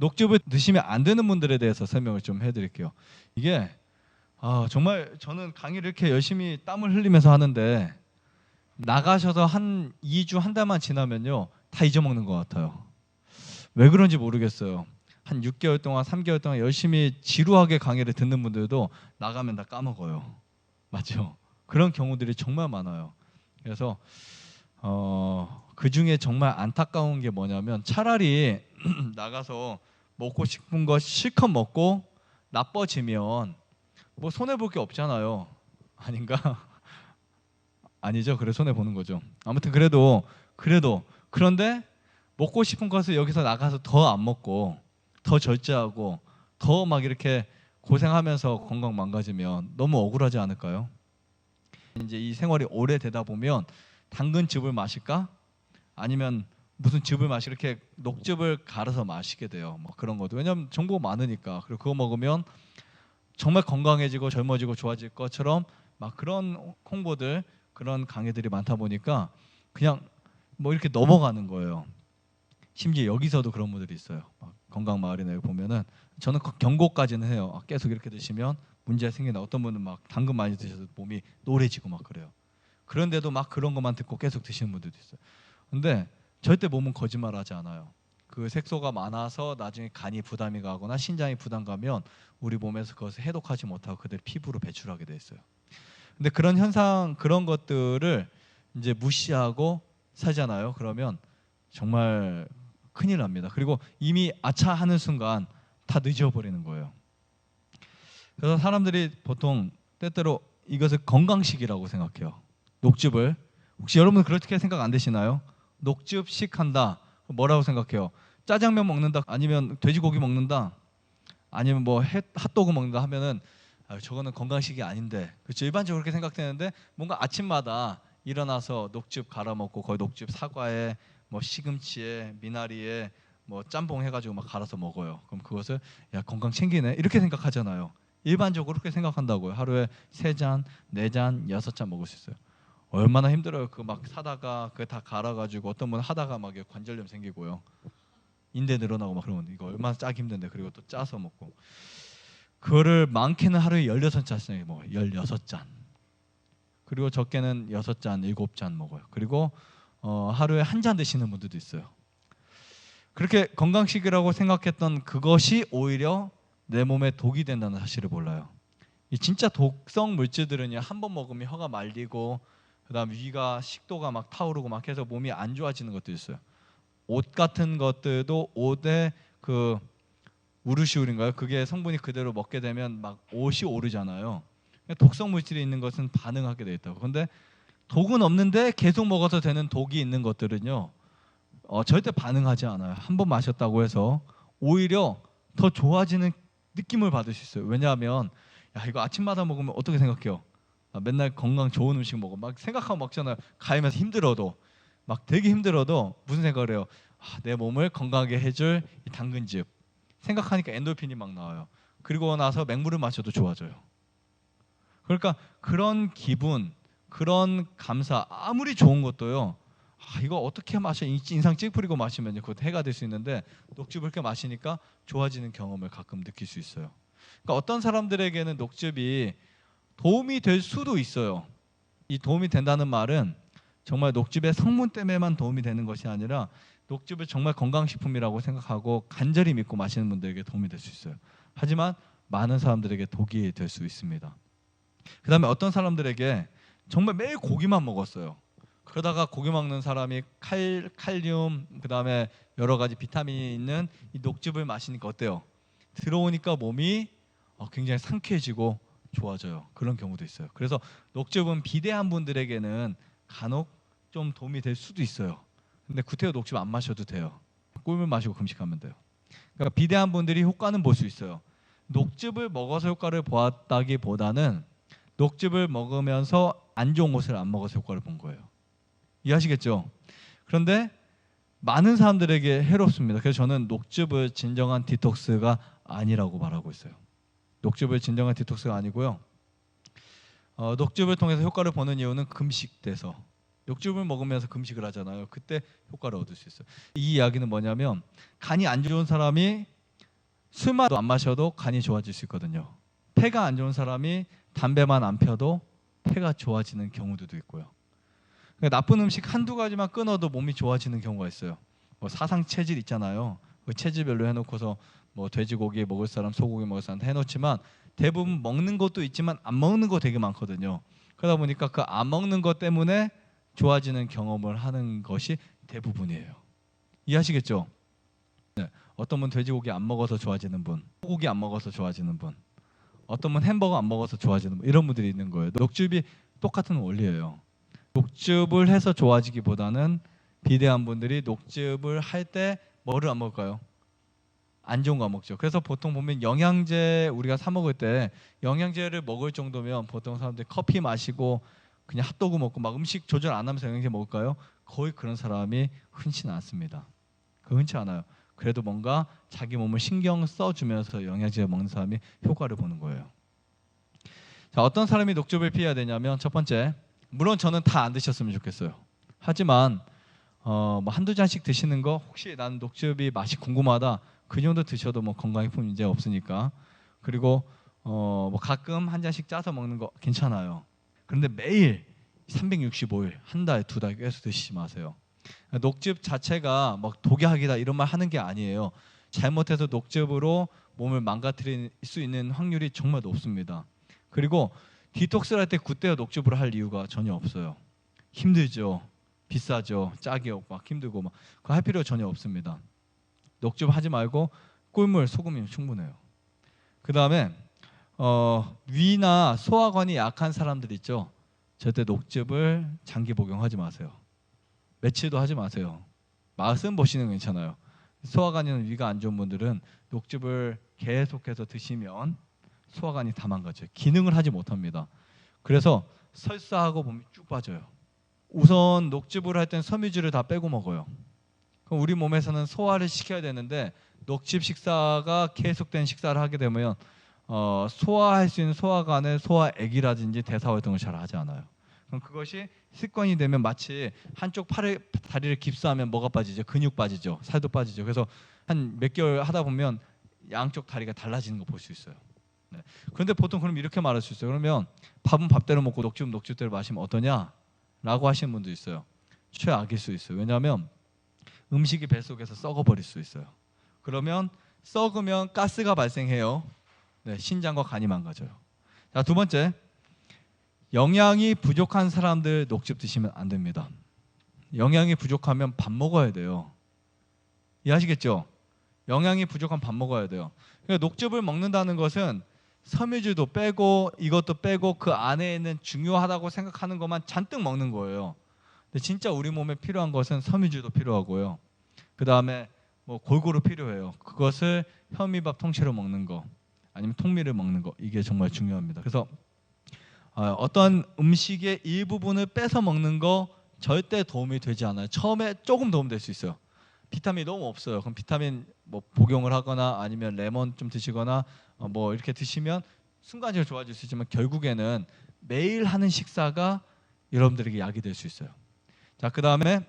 녹즙을 드시면 안 되는 분들에 대해서 설명을 좀 해드릴게요. 이게 정말 저는 강의를 이렇게 열심히 땀을 흘리면서 하는데 나가셔서 한 2주 한 달만 지나면요 다 잊어먹는 것 같아요. 왜 그런지 모르겠어요. 한 6개월 동안 3개월 동안 열심히 지루하게 강의를 듣는 분들도 나가면 다 까먹어요. 맞죠? 그런 경우들이 정말 많아요. 그래서 그 중에 정말 안타까운 게 뭐냐면 차라리 나가서 먹고 싶은 거 실컷 먹고 나빠지면 뭐 손해 볼 게 없잖아요. 아닌가? 아니죠. 그래 손해 보는 거죠. 아무튼 그래도 그런데 먹고 싶은 것을 여기서 나가서 더 안 먹고 더 절제하고 더 막 이렇게 고생하면서 건강 망가지면 너무 억울하지 않을까요? 이제 이 생활이 오래 되다 보면 당근즙을 마실까? 아니면 무슨 즙을 마시 이렇게 녹즙을 갈아서 마시게 돼요. 뭐 그런 것도 왜냐면 정보가 많으니까. 그리고 그거 먹으면 정말 건강해지고 젊어지고 좋아질 것처럼 막 그런 홍보들 그런 강의들이 많다 보니까 그냥 뭐 이렇게 넘어가는 거예요. 심지어 여기서도 그런 분들이 있어요. 건강 마을이나 보면은 저는 경고까지는 해요. 계속 이렇게 드시면 문제가 생기나. 어떤 분은 막 당근 많이 드셔서 몸이 노래지고 막 그래요. 그런데도 막 그런 것만 듣고 계속 드시는 분들도 있어요. 근데 절대 몸은 거짓말하지 않아요. 그 색소가 많아서 나중에 간이 부담이 가거나 신장이 부담 가면 우리 몸에서 그것을 해독하지 못하고 그대로 피부로 배출하게 돼 있어요. 근데 그런 현상 그런 것들을 이제 무시하고 살잖아요. 그러면 정말 큰일 납니다. 그리고 이미 아차 하는 순간 다 늦어버리는 거예요. 그래서 사람들이 보통 때때로 이것을 건강식이라고 생각해요. 녹즙을 혹시 여러분 그렇게 생각 안 되시나요? 녹즙식 한다. 뭐라고 생각해요? 짜장면 먹는다 아니면 돼지고기 먹는다 아니면 뭐 핫도그 먹는다 하면은 저거는 건강식이 아닌데 그렇죠. 일반적으로 그렇게 생각되는데 뭔가 아침마다 일어나서 녹즙 갈아 먹고 거의 녹즙 사과에 뭐 시금치에 미나리에 뭐 짬뽕 해가지고 막 갈아서 먹어요. 그럼 그것을 야 건강 챙기네 이렇게 생각하잖아요. 일반적으로 그렇게 생각한다고요. 하루에 3잔, 4잔, 6잔 먹을 수 있어요. 얼마나 힘들어요. 그 막 사다가 그 다 갈아가지고 어떤 분 하다가 막 관절염 생기고요. 인대 늘어나고 막 그러면 이거 얼마나 짜기 힘든데 그리고 또 짜서 먹고 그거를 많게는 하루에 16잔씩 먹어요. 16잔. 그리고 적게는 6잔, 7잔 먹어요. 그리고 하루에 한 잔 드시는 분들도 있어요. 그렇게 건강식이라고 생각했던 그것이 오히려 내 몸에 독이 된다는 사실을 몰라요. 이 진짜 독성 물질들은요 한 번 먹으면 혀가 말리고 그다음 위가 식도가 막 타오르고 막 해서 몸이 안 좋아지는 것도 있어요. 옷 같은 것들도 옷에 그 우르시울인가요? 그게 성분이 그대로 먹게 되면 막 옷이 오르잖아요. 독성 물질이 있는 것은 반응하게 돼 있다고. 근데 독은 없는데 계속 먹어서 되는 독이 있는 것들은요 절대 반응하지 않아요. 한 번 마셨다고 해서 오히려 더 좋아지는 느낌을 받을 수 있어요. 왜냐하면 야 이거 아침마다 먹으면 어떻게 생각해요? 맨날 건강 좋은 음식 먹어 막 생각하고 먹잖아요. 가면서 힘들어도 막 되게 힘들어도 무슨 생각을 해요? 내 몸을 건강하게 해줄 이 당근즙 생각하니까 엔돌핀이 막 나와요. 그리고 나서 맹물을 마셔도 좋아져요. 그러니까 그런 기분, 그런 감사 아무리 좋은 것도요. 이거 어떻게 마셔 인상 찌푸리고 마시면 그것 해가 될 수 있는데 녹즙을 이렇게 마시니까 좋아지는 경험을 가끔 느낄 수 있어요. 그러니까 어떤 사람들에게는 녹즙이 도움이 될 수도 있어요. 이 도움이 된다는 말은 정말 녹즙의 성분 때문에만 도움이 되는 것이 아니라 녹즙을 정말 건강식품이라고 생각하고 간절히 믿고 마시는 분들에게 도움이 될 수 있어요. 하지만 많은 사람들에게 독이 될 수 있습니다. 그 다음에 어떤 사람들에게 정말 매일 고기만 먹었어요. 그러다가 고기 먹는 사람이 칼륨 그 다음에 여러 가지 비타민이 있는 이 녹즙을 마시니까 어때요? 들어오니까 몸이 굉장히 상쾌해지고 좋아져요. 그런 경우도 있어요. 그래서 녹즙은 비대한 분들에게는 간혹 좀 도움이 될 수도 있어요. 근데 구태여 녹즙 안 마셔도 돼요. 꿀물 마시고 금식하면 돼요. 그러니까 비대한 분들이 효과는 볼 수 있어요. 녹즙을 먹어서 효과를 보았다기보다는 녹즙을 먹으면서 안 좋은 것을 안 먹어서 효과를 본 거예요. 이해하시겠죠? 그런데 많은 사람들에게 해롭습니다. 그래서 저는 녹즙을 진정한 디톡스가 아니라고 말하고 있어요. 녹즙을 진정한 디톡스가 아니고요. 녹즙을 통해서 효과를 보는 이유는 금식돼서 녹즙을 먹으면서 금식을 하잖아요. 그때 효과를 얻을 수 있어요. 이 이야기는 뭐냐면 간이 안 좋은 사람이 술만 안 마셔도 간이 좋아질 수 있거든요. 폐가 안 좋은 사람이 담배만 안 펴도 폐가 좋아지는 경우도 있고요. 그러니까 나쁜 음식 한두 가지만 끊어도 몸이 좋아지는 경우가 있어요. 뭐 사상 체질 있잖아요. 그 체질별로 해놓고서 뭐 돼지고기 먹을 사람, 소고기 먹을 사람 해놓지만 대부분 먹는 것도 있지만 안 먹는 거 되게 많거든요. 그러다 보니까 그 안 먹는 것 때문에 좋아지는 경험을 하는 것이 대부분이에요. 이해하시겠죠? 네. 어떤 분 돼지고기 안 먹어서 좋아지는 분, 소고기 안 먹어서 좋아지는 분, 어떤 분 햄버거 안 먹어서 좋아지는 분, 이런 분들이 있는 거예요. 녹즙이 똑같은 원리예요. 녹즙을 해서 좋아지기보다는 비대한 분들이 녹즙을 할 때 뭐를 안 먹을까요? 안 좋은 거 먹죠. 그래서 보통 보면 영양제 우리가 사 먹을 때 영양제를 먹을 정도면 보통 사람들이 커피 마시고 그냥 핫도그 먹고 막 음식 조절 안 하면서 영양제 먹을까요? 거의 그런 사람이 흔치는 않습니다. 흔치 않아요. 그래도 뭔가 자기 몸을 신경 써주면서 영양제 먹는 사람이 효과를 보는 거예요. 자, 어떤 사람이 녹즙을 피해야 되냐면 첫 번째, 물론 저는 다 안 드셨으면 좋겠어요. 하지만 뭐 한두 잔씩 드시는 거 혹시 나는 녹즙이 맛이 궁금하다 그 정도 드셔도 뭐 건강에 큰 문제 없으니까. 그리고 뭐 가끔 한 잔씩 짜서 먹는 거 괜찮아요. 그런데 매일 365일 한 달, 두 달 계속 드시지 마세요. 녹즙 자체가 막 독약이다 이런 말 하는 게 아니에요. 잘못해서 녹즙으로 몸을 망가뜨릴 수 있는 확률이 정말 높습니다. 그리고 디톡스를 할 때 그때야 녹즙으로 할 이유가 전혀 없어요. 힘들죠. 비싸죠. 짜게 막 힘들고 막 그거 할 필요 전혀 없습니다. 녹즙 하지 말고 꿀물, 소금이면 충분해요. 그 다음에 위나 소화관이 약한 사람들 있죠. 절대 녹즙을 장기 복용하지 마세요. 며칠도 하지 마세요. 맛은 보시는 괜찮아요. 소화관이나 위가 안 좋은 분들은 녹즙을 계속해서 드시면 소화관이 다 망가져요. 기능을 하지 못합니다. 그래서 설사하고 몸이 쭉 빠져요. 우선 녹즙을 할 땐 섬유질을 다 빼고 먹어요. 그럼 우리 몸에서는 소화를 시켜야 되는데 녹즙 식사가 계속된 식사를 하게 되면 소화할 수 있는 소화관의 소화액이라든지 대사활동을 잘 하지 않아요. 그럼 그것이 습관이 되면 마치 한쪽 다리를 깁스하면 뭐가 빠지죠? 근육 빠지죠. 살도 빠지죠. 그래서 한 몇 개월 하다 보면 양쪽 다리가 달라지는 거 볼 수 있어요. 네. 그런데 보통 그럼 이렇게 말할 수 있어요. 그러면 밥은 밥대로 먹고 녹즙은 녹즙대로 마시면 어떠냐? 라고 하시는 분도 있어요. 최악일 수 있어요. 왜냐하면 음식이 뱃속에서 썩어버릴 수 있어요. 그러면 썩으면 가스가 발생해요. 네, 신장과 간이 망가져요. 자, 두 번째, 영양이 부족한 사람들 녹즙 드시면 안 됩니다. 영양이 부족하면 밥 먹어야 돼요. 이해하시겠죠? 영양이 부족한 밥 먹어야 돼요. 그러니까 녹즙을 먹는다는 것은 섬유질도 빼고 이것도 빼고 그 안에 있는 중요하다고 생각하는 것만 잔뜩 먹는 거예요. 근데 진짜 우리 몸에 필요한 것은 섬유질도 필요하고요. 그 다음에 뭐 골고루 필요해요. 그것을 현미밥 통째로 먹는 거, 아니면 통밀을 먹는 거, 이게 정말 중요합니다. 그래서 어떤 음식의 일부분을 빼서 먹는 거 절대 도움이 되지 않아요. 처음에 조금 도움될 수 있어요. 비타민이 너무 없어요. 그럼 비타민 뭐 복용을 하거나 아니면 레몬 좀 드시거나 뭐 이렇게 드시면 순간적으로 좋아질 수 있지만 결국에는 매일 하는 식사가 여러분들에게 약이 될 수 있어요. 자, 그 다음에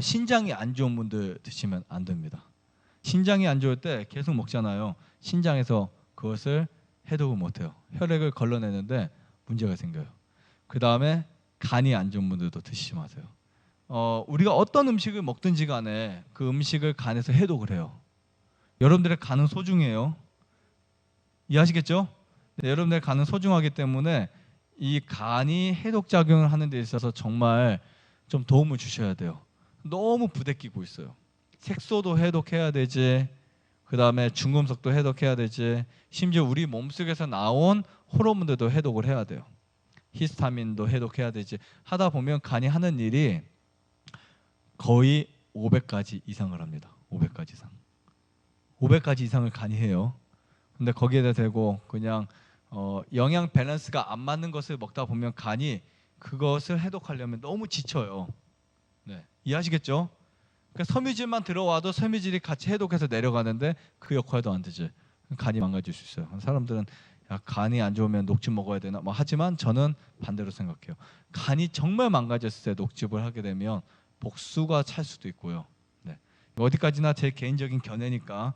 신장이 안 좋은 분들 드시면 안 됩니다. 신장이 안 좋을 때 계속 먹잖아요. 신장에서 그것을 해독을 못해요. 혈액을 걸러내는데 문제가 생겨요. 그 다음에 간이 안 좋은 분들도 드시지 마세요. 우리가 어떤 음식을 먹든지 간에 그 음식을 간에서 해독을 해요. 여러분들의 간은 소중해요. 이해하시겠죠? 네, 여러분들의 간은 소중하기 때문에 이 간이 해독작용을 하는 데 있어서 정말 좀 도움을 주셔야 돼요. 너무 부대끼고 있어요. 색소도 해독해야 되지, 그 다음에 중금속도 해독해야 되지, 심지어 우리 몸속에서 나온 호르몬들도 해독을 해야 돼요. 히스타민도 해독해야 되지. 하다 보면 간이 하는 일이 거의 500가지 이상을 합니다. 500가지 이상. 500가지 이상을 간이 해요. 근데 거기에다 대고 그냥 영양 밸런스가 안 맞는 것을 먹다 보면 간이 그것을 해독하려면 너무 지쳐요. 네, 이해하시겠죠? 그러니까 섬유질만 들어와도 섬유질이 같이 해독해서 내려가는데 그 역할도 안 되지. 간이 망가질 수 있어요. 사람들은 야, 간이 안 좋으면 녹즙 먹어야 되나? 뭐 하지만 저는 반대로 생각해요. 간이 정말 망가졌을 때 녹즙을 하게 되면 복수가 찰 수도 있고요. 네. 어디까지나 제 개인적인 견해니까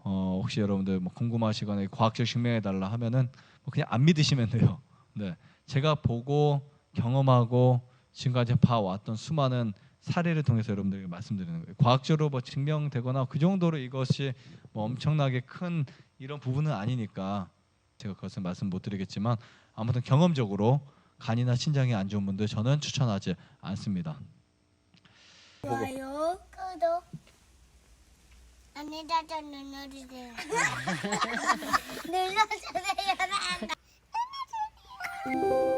혹시 여러분들 뭐 궁금하시거나 과학적 증명해 달라 하면은 뭐 그냥 안 믿으시면 돼요. 네, 제가 보고 경험하고 지금까지 봐왔던 수많은 사례를 통해서 여러분들에게 말씀드리는 거예요. 과학적으로 뭐 증명되거나 그 정도로 이것이 뭐 엄청나게 큰 이런 부분은 아니니까 제가 그것을 말씀 못 드리겠지만 아무튼 경험적으로 간이나 신장이 안 좋은 분들 저는 추천하지 않습니다. 좋아요, 구독, 안내자전 눌러주세요. 눌러주세요.